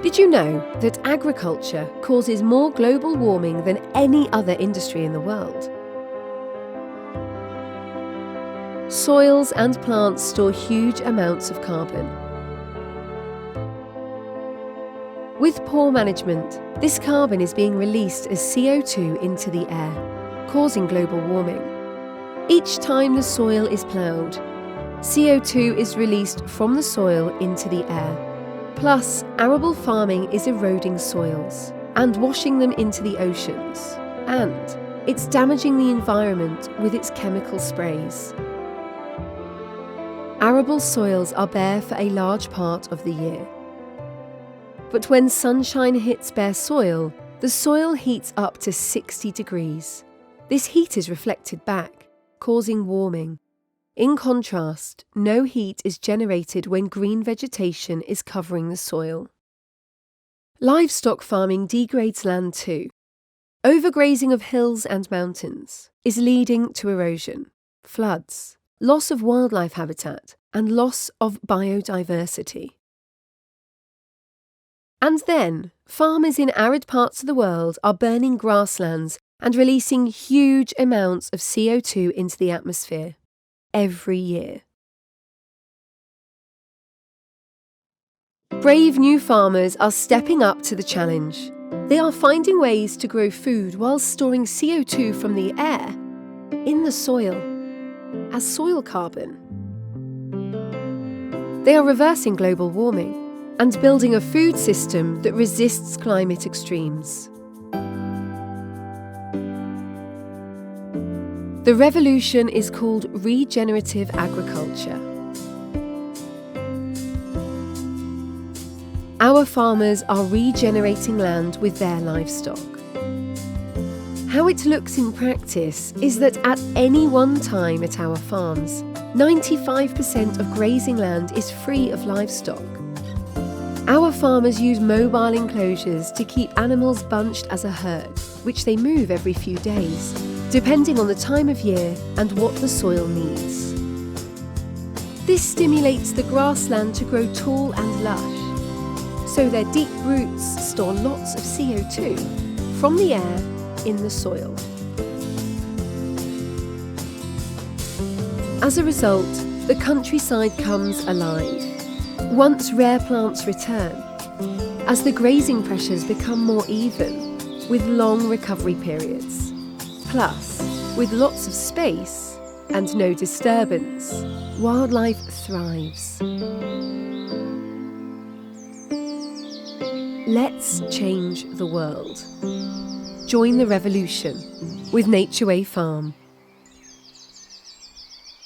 Did you know that agriculture causes more global warming than any other industry in the world? Soils and plants store huge amounts of carbon. With poor management, this carbon is being released as CO2 into the air, causing global warming. Each time the soil is ploughed, CO2 is released from the soil into the air. Plus, arable farming is eroding soils and washing them into the oceans, and it's damaging the environment with its chemical sprays. Arable soils are bare for a large part of the year. But when sunshine hits bare soil, the soil heats up to 60 degrees. This heat is reflected back, causing warming. In contrast, no heat is generated when green vegetation is covering the soil. Livestock farming degrades land too. Overgrazing of hills and mountains is leading to erosion, floods, loss of wildlife habitat, and loss of biodiversity. And then, farmers in arid parts of the world are burning grasslands and releasing huge amounts of CO2 into the atmosphere every year. Brave new farmers are stepping up to the challenge. They are finding ways to grow food while storing CO2 from the air in the soil as soil carbon. They are reversing global warming and building a food system that resists climate extremes. The revolution is called regenerative agriculture. Our farmers are regenerating land with their livestock. How it looks in practice is that at any one time at our farms, 95% of grazing land is free of livestock. Our farmers use mobile enclosures to keep animals bunched as a herd, which they move every few days, depending on the time of year and what the soil needs. This stimulates the grassland to grow tall and lush, so their deep roots store lots of CO2 from the air in the soil. As a result, the countryside comes alive. Once rare plants return, as the grazing pressures become more even, with long recovery periods. Plus, with lots of space and no disturbance, wildlife thrives. Let's change the world. Join the revolution with Nature Way Farm.